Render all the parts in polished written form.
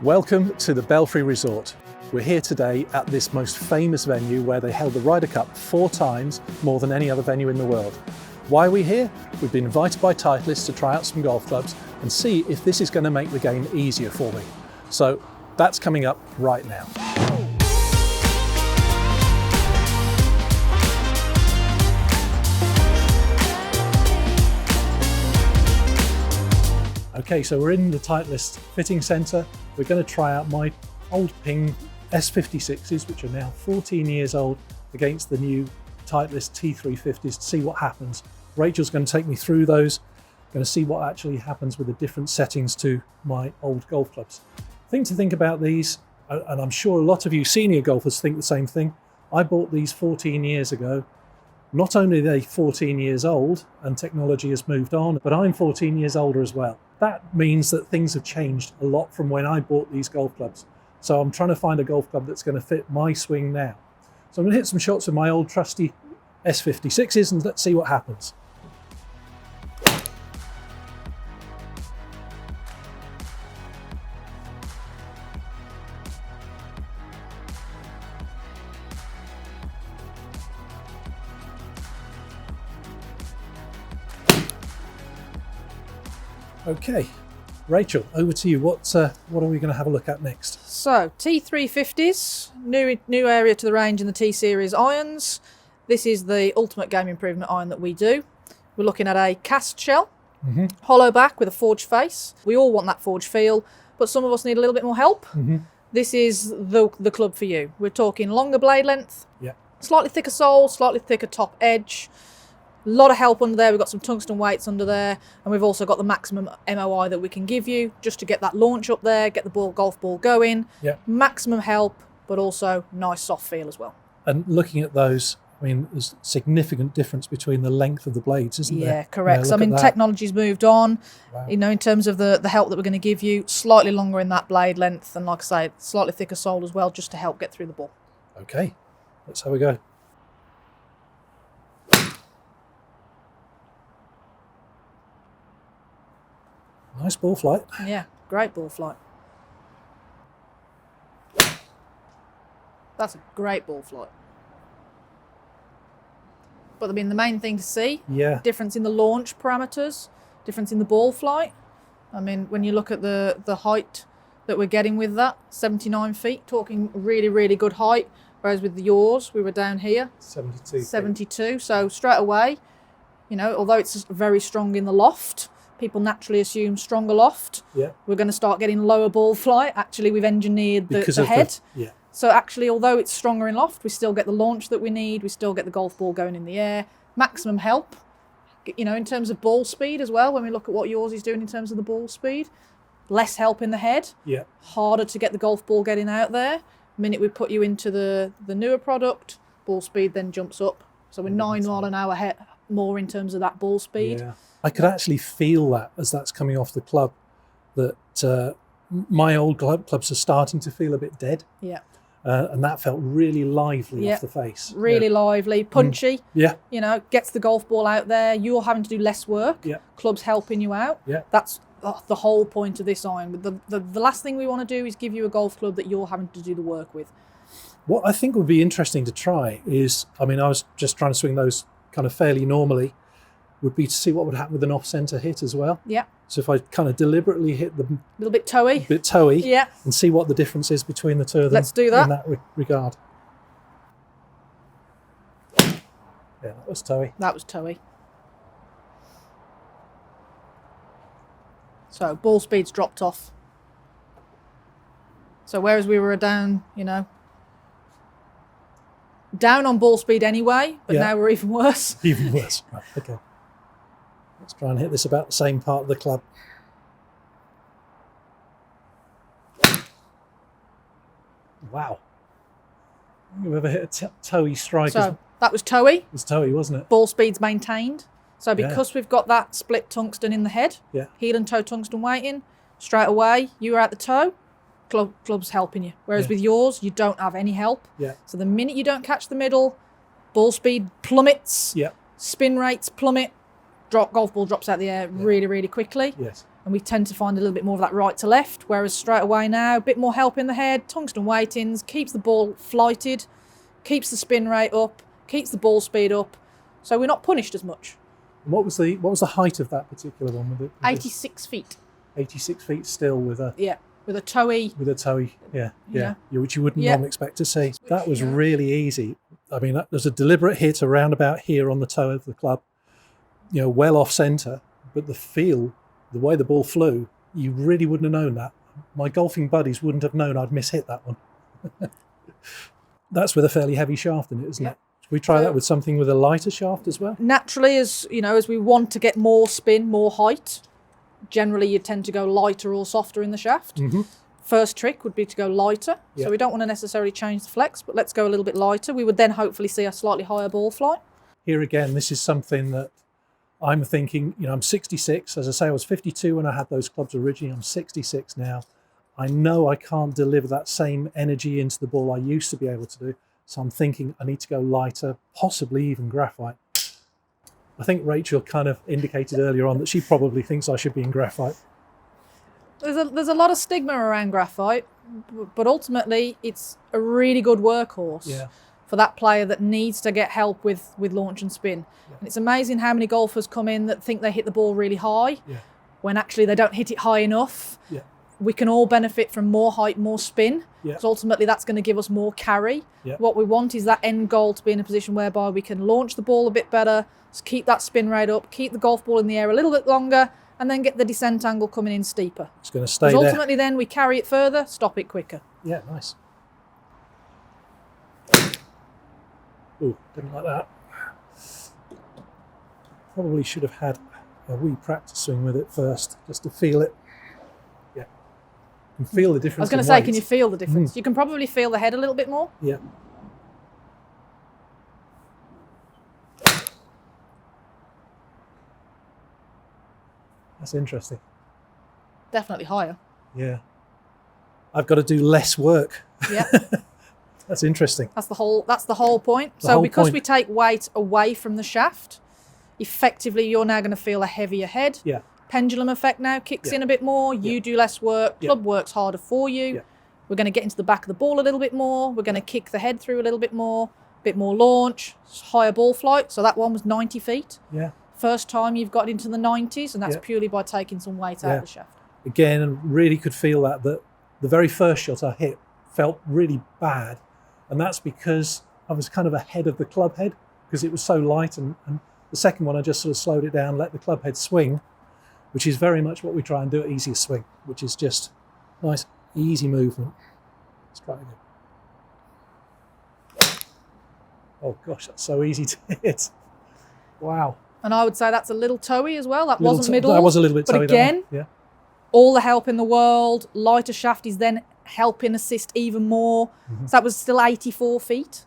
Welcome to the Belfry Resort. We're here today at this most famous venue where they held the Ryder Cup 4 times, more than any other venue in the world. Why are we here? We've been invited by Titleist to try out some golf clubs and see if this is going to make the game easier for me. So that's coming up right now. Okay, so we're in the Titleist fitting centre. We're going to try out my old Ping S56s, which are now 14 years old, against the new Titleist T350s to see what happens. Rachel's going to take me through those, going to see what actually happens with the different settings to my old golf clubs. The thing to think about these, and I'm sure a lot of you senior golfers think the same thing, I bought these 14 years ago. Not only are they 14 years old and technology has moved on, but I'm 14 years older as well. That means that things have changed a lot from when I bought these golf clubs. So I'm trying to find a golf club that's going to fit my swing now. So I'm going to hit some shots with my old trusty S56s and let's see what happens. Okay, Rachel, over to you. What are we going to have a look at next? So T350s, new area to the range in the T-Series irons. This is the ultimate game improvement iron that we do. We're looking at a cast shell, hollow back with a forged face. We all want that forged feel, but some of us need a little bit more help. This is the club for you. We're talking longer blade length, slightly thicker sole, slightly thicker top edge. A lot of help under there. We've got some tungsten weights under there, and we've also got the maximum MOI that we can give you just to get that launch up there, get the golf ball going. Maximum help, but also nice soft feel as well. And looking at those, I mean, there's a significant difference between the length of the blades, isn't there? Yeah, correct. So, I mean, technology's moved on, you know, in terms of the help that we're going to give you, slightly longer in that blade length, and like I say, slightly thicker sole as well, just to help get through the ball. Okay, let's have a go. Nice ball flight. Yeah, great ball flight. That's a great ball flight. But I mean, the main thing to see, difference in the launch parameters, difference in the ball flight. I mean, when you look at the height that we're getting with that, 79 feet, talking really, really good height. Whereas with yours, we were down here. 72. So straight away, you know, although it's very strong in the loft, people naturally assume stronger loft. We're going to start getting lower ball flight. Actually, we've engineered the head. So actually, although it's stronger in loft, we still get the launch that we need. We still get the golf ball going in the air. Maximum help, you know, in terms of ball speed as well. When we look at what yours is doing in terms of the ball speed, less help in the head. Harder to get the golf ball getting out there. The minute we put you into the newer product, ball speed then jumps up. So we're 9 miles an hour more in terms of that ball speed. I could actually feel that as that's coming off the club, that my old clubs are starting to feel a bit dead. And that felt really lively off the face. Really lively, punchy. You know, gets the golf ball out there. You're having to do less work. Clubs helping you out. That's the whole point of this iron. The last thing we want to do is give you a golf club that you're having to do the work with. What I think would be interesting to try is, I mean, I was just trying to swing those kind of fairly normally, would be to see what would happen with an off-centre hit as well. So if I kind of deliberately hit them a little bit toey, and see what the difference is between the two of them. Let's do that. In that regard. Yeah, that was toey. That was toey. So ball speed's dropped off. So whereas we were down, you know, down on ball speed anyway, but now we're even worse. Even worse. Right, okay. Let's try and hit this about the same part of the club. Wow. You've ever hit a toey strike? So that was toey. It was toey, wasn't it? Ball speed's maintained. So because we've got that split tungsten in the head, heel and toe tungsten weighting, straight away you were at the toe, club's helping you. Whereas with yours, you don't have any help. So the minute you don't catch the middle, ball speed plummets, spin rates plummet, golf ball drops out the air really, really quickly. and we tend to find a little bit more of that right to left, whereas straight away now, a bit more help in the head, tungsten weightings, keeps the ball flighted, keeps the spin rate up, keeps the ball speed up, so we're not punished as much. What was the height of that particular one? With it? 86 feet. 86 feet still with a... Yeah, with a toey. With a toey, yeah. Which you wouldn't normally expect to see. That was really easy. I mean, there's a deliberate hit around about here on the toe of the club, well off centre, but the way the ball flew, you really wouldn't have known that. My golfing buddies wouldn't have known I'd mishit that one. That's with a fairly heavy shaft in it, isn't it? Should we try that with something with a lighter shaft as well? Naturally, as we want to get more spin, more height, generally you tend to go lighter or softer in the shaft. Mm-hmm. First trick would be to go lighter. So we don't want to necessarily change the flex, but let's go a little bit lighter. We would then hopefully see a slightly higher ball flight. Here again, this is something that I'm thinking, I'm 66. As I say, I was 52 when I had those clubs originally. I'm 66 now. I know I can't deliver that same energy into the ball I used to be able to do. So I'm thinking I need to go lighter, possibly even graphite. I think Rachel kind of indicated earlier on that she probably thinks I should be in graphite. There's a lot of stigma around graphite, but ultimately it's a really good workhorse for that player that needs to get help with launch and spin. Yeah. And it's amazing how many golfers come in that think they hit the ball really high when actually they don't hit it high enough. Yeah. We can all benefit from more height, more spin, because ultimately that's going to give us more carry. Yeah. What we want is that end goal to be in a position whereby we can launch the ball a bit better, keep that spin rate up, keep the golf ball in the air a little bit longer, and then get the descent angle coming in steeper. It's going to stay there. Ultimately then we carry it further, stop it quicker. Yeah, nice. Ooh, didn't like that. Probably should have had a wee practice swing with it first, just to feel it. Yeah. You can feel the difference. I was going to say, can you feel the difference? You can probably feel the head a little bit more. Yeah. That's interesting. Definitely higher. Yeah. I've got to do less work. Yeah. That's interesting. That's the whole point. So because we take weight away from the shaft, effectively you're now going to feel a heavier head. Yeah. Pendulum effect now kicks in a bit more. You do less work. Club works harder for you. Yeah. We're going to get into the back of the ball a little bit more. We're going to kick the head through a little bit more launch, higher ball flight. So that one was 90 feet. Yeah. First time you've got into the 90s, and that's purely by taking some weight out of the shaft. Again, really could feel that the very first shot I hit felt really bad. And that's because I was kind of ahead of the club head because it was so light. And the second one, I just sort of slowed it down, let the club head swing, which is very much what we try and do at easiest swing, which is just nice, easy movement. Let's try it again. Oh gosh, that's so easy to hit. Wow. And I would say that's a little toey as well. That wasn't middle. That was a little bit toey. But again, all the help in the world. Lighter shaft is then helping assist even more. Mm-hmm. So that was still 84 feet.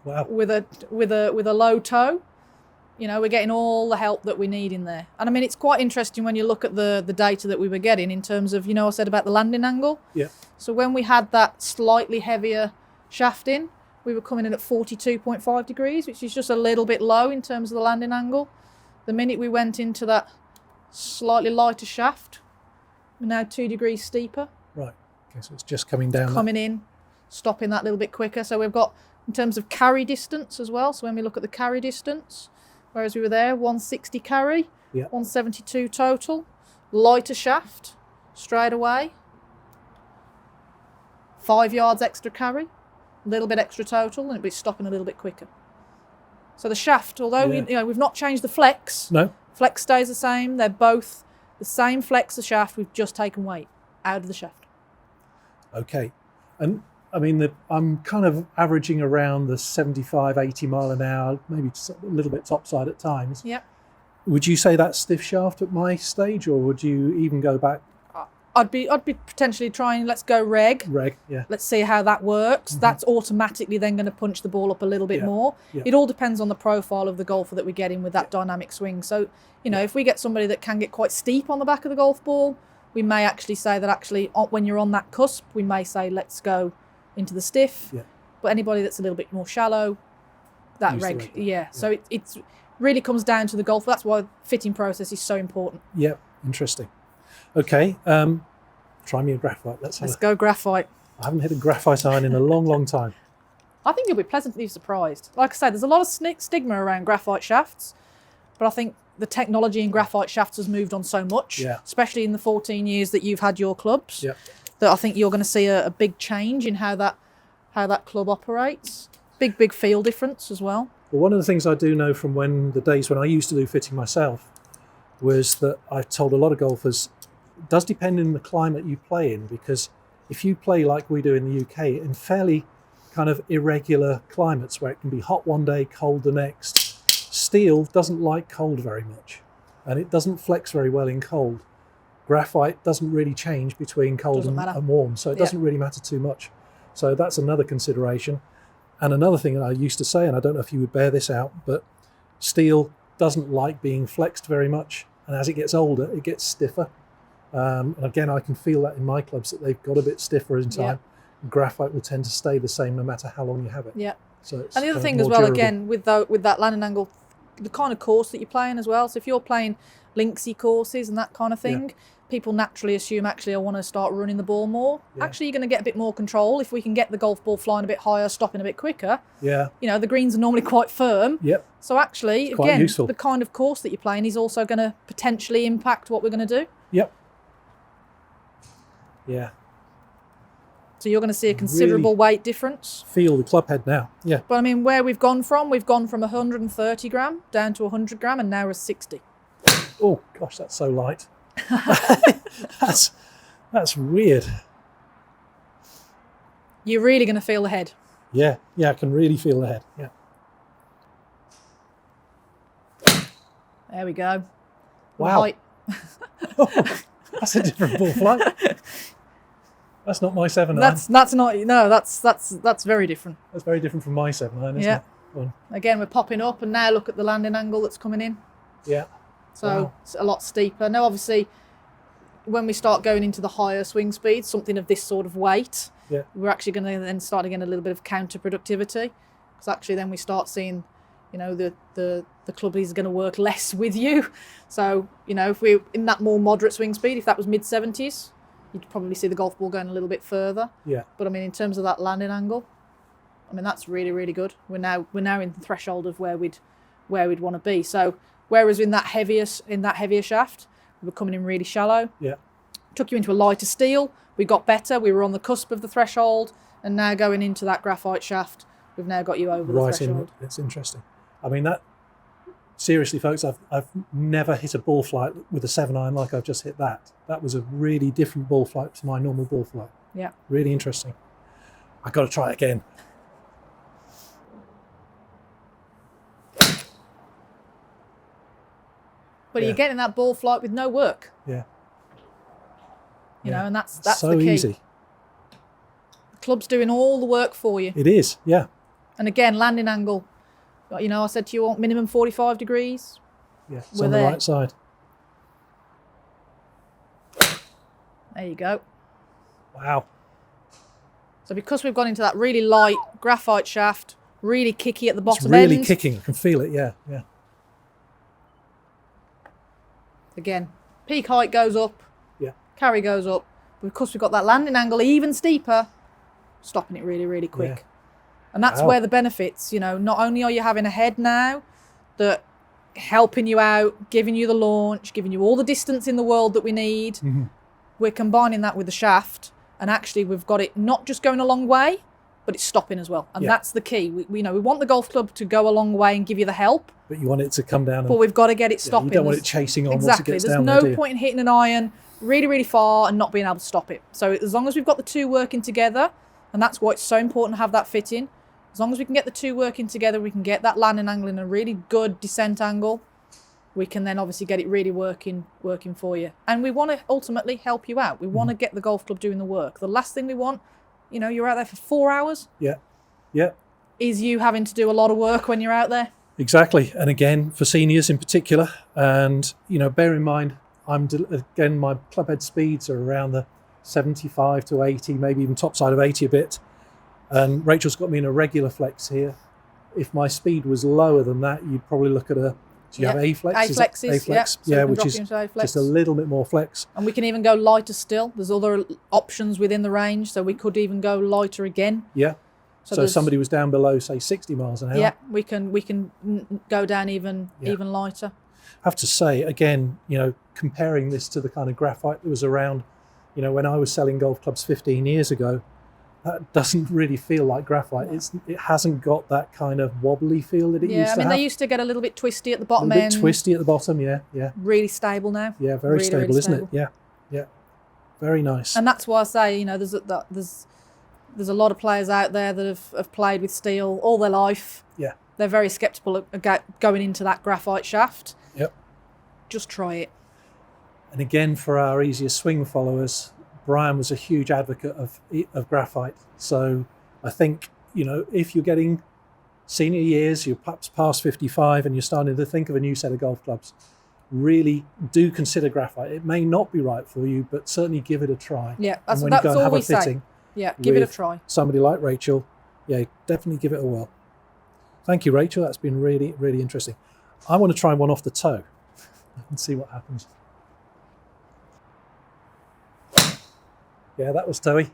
Wow. With a low toe. We're getting all the help that we need in there. And I mean, it's quite interesting when you look at the data that we were getting in terms of, I said about the landing angle. Yeah. So when we had that slightly heavier shaft in, we were coming in at 42.5 degrees, which is just a little bit low in terms of the landing angle. The minute we went into that slightly lighter shaft, we're now 2 degrees steeper. Right. Okay, so it's just coming down. Coming in, stopping that little bit quicker. So we've got, in terms of carry distance as well, so when we look at the carry distance, whereas we were there, 160 carry, 172 total, lighter shaft, straight away, 5 yards extra carry, a little bit extra total, and it'll be stopping a little bit quicker. So the shaft, although we've not changed the flex, flex stays the same. They're both the same flex, the shaft. We've just taken weight out of the shaft. Okay, and I mean, I'm kind of averaging around the 75, 80 mile an hour, maybe a little bit topside at times. Yep. Would you say that's stiff shaft at my stage, or would you even go back? I'd be potentially trying, let's go reg. Yeah. Let's see how that works. Mm-hmm. That's automatically then going to punch the ball up a little bit more. Yeah. It all depends on the profile of the golfer that we get in with that dynamic swing. So, if we get somebody that can get quite steep on the back of the golf ball, we may actually say that when you're on that cusp, we may say, let's go into the stiff. Yeah. But anybody that's a little bit more shallow, that reg. Yeah. So it really comes down to the golfer. That's why fitting process is so important. Yeah. Interesting. Okay, try me a graphite. Let's go graphite. I haven't hit a graphite iron in a long time. I think you'll be pleasantly surprised. Like I said, there's a lot of stigma around graphite shafts, but I think the technology in graphite shafts has moved on so much, especially in the 14 years that you've had your clubs, that I think you're going to see a big change in how that club operates. Big feel difference as well. Well, one of the things I do know from the days when I used to do fitting myself was that I told a lot of golfers, it does depend on the climate you play in, because if you play like we do in the UK, in fairly kind of irregular climates where it can be hot one day, cold the next, steel doesn't like cold very much, and it doesn't flex very well in cold. Graphite doesn't really change between cold and warm, so it doesn't really matter too much. So that's another consideration. And another thing that I used to say, and I don't know if you would bear this out, but steel doesn't like being flexed very much, and as it gets older, it gets stiffer. And again, I can feel that in my clubs that they've got a bit stiffer in time. Graphite will tend to stay the same no matter how long you have it. Yeah. So it's and the other thing as well, durable. Again, with that landing angle, the kind of course that you're playing as well. So if you're playing linksy courses and that kind of thing, people naturally assume, actually, I want to start running the ball more. Actually, you're going to get a bit more control if we can get the golf ball flying a bit higher, stopping a bit quicker. Yeah. You know, the greens are normally quite firm. Yep. So actually, again, the kind of course that you're playing is also going to potentially impact what we're going to do. Yep. Yeah. So you're going to see a considerable weight difference. Feel the club head now. Yeah. But I mean, where we've gone from 130 gram down to 100 gram, and now we're 60. Oh gosh, that's so light. that's weird. You're really going to feel the head. Yeah, I can really feel the head. Yeah. There we go. Wow. That's a different ball flight. That's not my 7 iron. That's very different. That's very different from my 7 iron, isn't it? Again, we're popping up, and now look at the landing angle that's coming in. Yeah. So it's a lot steeper. Now, obviously, when we start going into the higher swing speeds, something of this sort of weight, we're actually going to then start again a little bit of counterproductivity, because actually then we start seeing, you know, the club is going to work less with you. So, you know, if we're in that more moderate swing speed, if that was mid-70s, you'd probably see the golf ball going a little bit further. Yeah. But I mean, in terms of that landing angle, I mean, that's really, really good. We're now in the threshold of where we'd want to be. So whereas in that heavier shaft, we were coming in really shallow. Yeah. Took you into a lighter steel. We got better. We were on the cusp of the threshold, and now going into that graphite shaft, we've now got you over the threshold. It's interesting. I mean, that seriously, folks, I've never hit a ball flight with a 7 iron like I've just hit that. That was a really different ball flight to my normal ball flight. Yeah. Really interesting. I've got to try it again. But you're getting that ball flight with no work. Yeah. You know, and that's so the key. Easy. The club's doing all the work for you. It is, yeah. And again, landing angle. You know, I said to you, minimum 45 degrees. Yeah, it's on the right side. There you go. Wow. So because we've gone into that really light graphite shaft, really kicky at the bottom end. It's really kicking. I can feel it, yeah. Again, peak height goes up, carry goes up. Because we've got that landing angle even steeper, stopping it really, really quick. Yeah. And that's where the benefits, you know, not only are you having a head now that helping you out, giving you the launch, giving you all the distance in the world that we need, we're combining that with the shaft, and actually we've got it not just going a long way, but it's stopping as well. And that's the key. We know we want the golf club to go a long way and give you the help. But you want it to come down. But we've got to get it stopping. You don't want it chasing on once it gets down. There's no point in hitting an iron really, really far and not being able to stop it. So as long as we've got the two working together, and that's why it's so important to have that fit in, as long as we can get the two working together, we can get that landing angle in a really good descent angle, we can then obviously get it really working for you. And we want to ultimately help you out. We want to get the golf club doing the work. The last thing we want, you know, you're out there for 4 hours. Yeah. Is you having to do a lot of work when you're out there. Exactly. And again, for seniors in particular, and, you know, bear in mind, my club head speeds are around the 75 to 80, maybe even top side of 80 a bit. And Rachel's got me in a regular flex here. If my speed was lower than that, you'd probably look at a Do you have A-flex? A-flexes, yeah, so which is just a little bit more flex. And we can even go lighter still. There's other options within the range, so we could even go lighter again. Yeah. So if somebody was down below, say 60 miles an hour. Yeah, we can go down even lighter. I have to say, again, you know, comparing this to the kind of graphite that was around, you know, when I was selling golf clubs 15 years ago, that doesn't really feel like graphite. No. It hasn't got that kind of wobbly feel that it used to have. Yeah, I mean, they used to get a little bit twisty at the bottom end. A bit twisty at the bottom, yeah. Really stable now. Yeah, very stable, really isn't stable. It? Yeah. Very nice. And that's why I say, you know, there's a lot of players out there that have played with steel all their life. Yeah. They're very sceptical about going into that graphite shaft. Yep. Just try it. And again, for our easier swing followers, Brian was a huge advocate of graphite. So I think, you know, if you're getting senior years, you're perhaps past 55 and you're starting to think of a new set of golf clubs, really do consider graphite. It may not be right for you, but certainly give it a try. Yeah, that's all we say. Yeah, give it a try. Somebody like Rachel, yeah, definitely give it a whirl. Thank you, Rachel. That's been really, really interesting. I want to try one off the toe and see what happens. Yeah, that was toey.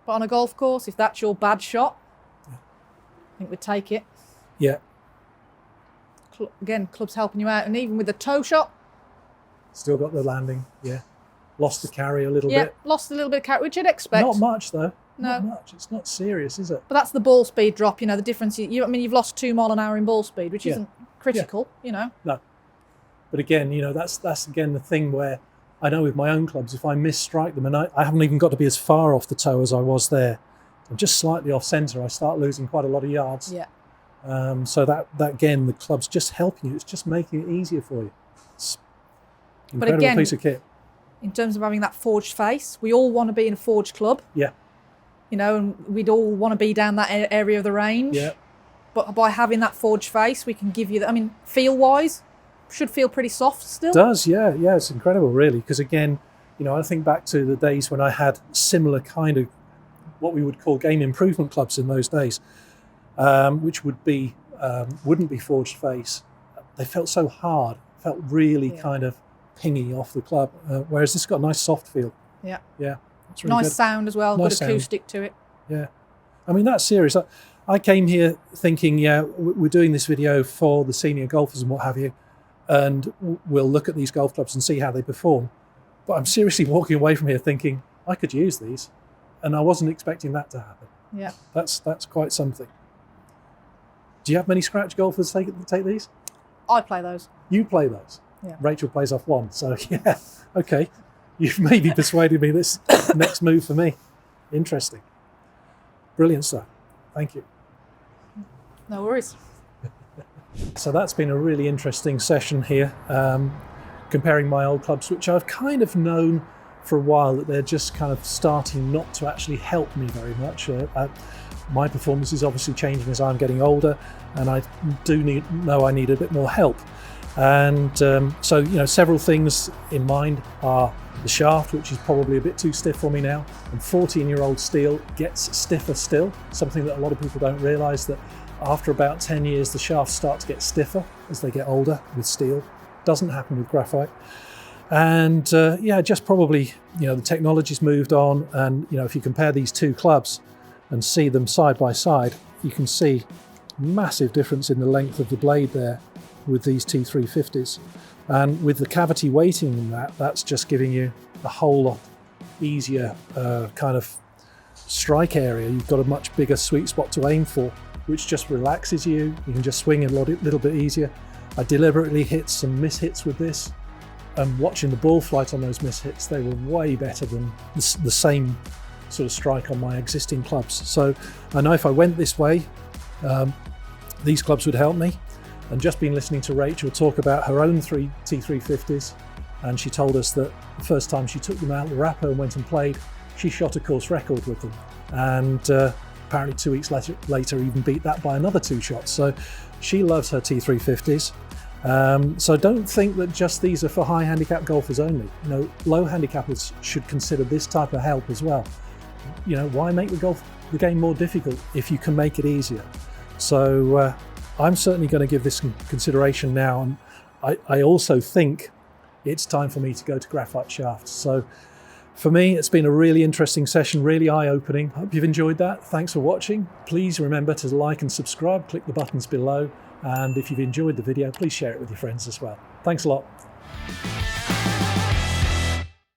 But on a golf course, if that's your bad shot, I think we'd take it. Yeah. Again, club's helping you out. And even with the toe shot. Still got the landing, yeah. Lost the carry a little bit. Yeah, lost a little bit of carry, which you'd expect. Not much, though. No. Not much. It's not serious, is it? But that's the ball speed drop, you know, the difference. You've lost 2 miles an hour in ball speed, which isn't critical, you know. No. But again, you know, that's again the thing where I know with my own clubs, if I misstrike them, and I haven't even got to be as far off the toe as I was there, I'm just slightly off centre, I start losing quite a lot of yards. Yeah. So that again, the club's just helping you. It's just making it easier for you. It's an incredible piece of kit. In terms of having that forged face, we all want to be in a forged club. Yeah. You know, and we'd all want to be down that area of the range. Yeah. But by having that forged face, we can give you that. I mean, feel-wise, should feel pretty soft still. It does, yeah. It's incredible, really. Because again, you know, I think back to the days when I had similar kind of what we would call game improvement clubs in those days, which wouldn't be forged face. They felt so hard, felt really kind of pingy off the club, whereas this got a nice soft feel. Yeah. Yeah. It's really nice good. Sound as well, nice good acoustic to it. Yeah. I mean, that's serious. I came here thinking, yeah, we're doing this video for the senior golfers and what have you, and we'll look at these golf clubs and see how they perform. But I'm seriously walking away from here thinking, I could use these, and I wasn't expecting that to happen. Yeah. That's quite something. Do you have many scratch golfers take these? I play those. You play those? Yeah. Rachel plays off one, so yeah, okay. You've maybe persuaded me this next move for me. Interesting. Brilliant stuff. Thank you. No worries. So that's been a really interesting session here, comparing my old clubs, which I've kind of known for a while that they're just kind of starting not to actually help me very much. My performance is obviously changing as I'm getting older, and I do know I need a bit more help. And so, you know, several things in mind are the shaft, which is probably a bit too stiff for me now, and 14-year-old steel gets stiffer still, something that a lot of people don't realise, that after about 10 years the shafts start to get stiffer as they get older with steel. Doesn't happen with graphite. And yeah, just probably, you know, the technology's moved on, and you know, if you compare these two clubs and see them side by side, you can see massive difference in the length of the blade there with these T350s. And with the cavity weighting in that's just giving you a whole lot easier kind of strike area. You've got a much bigger sweet spot to aim for, which just relaxes you. You can just swing a little bit easier. I deliberately hit some mishits with this, and watching the ball flight on those mishits, they were way better than the same sort of strike on my existing clubs. So I know if I went this way, these clubs would help me. And just been listening to Rachel talk about her own 3 T350s, and she told us that the first time she took them out of the wrapper and went and played, she shot a course record with them, and apparently 2 weeks later even beat that by another 2 shots. So she loves her T350s. So don't think that just these are for high handicap golfers only. You know, low handicappers should consider this type of help as well. You know, why make the game more difficult if you can make it easier? So I'm certainly going to give this some consideration now, and I also think it's time for me to go to graphite shafts. So for me, it's been a really interesting session, really eye-opening. Hope you've enjoyed that. Thanks for watching. Please remember to like and subscribe, click the buttons below, and if you've enjoyed the video, please share it with your friends as well. Thanks a lot.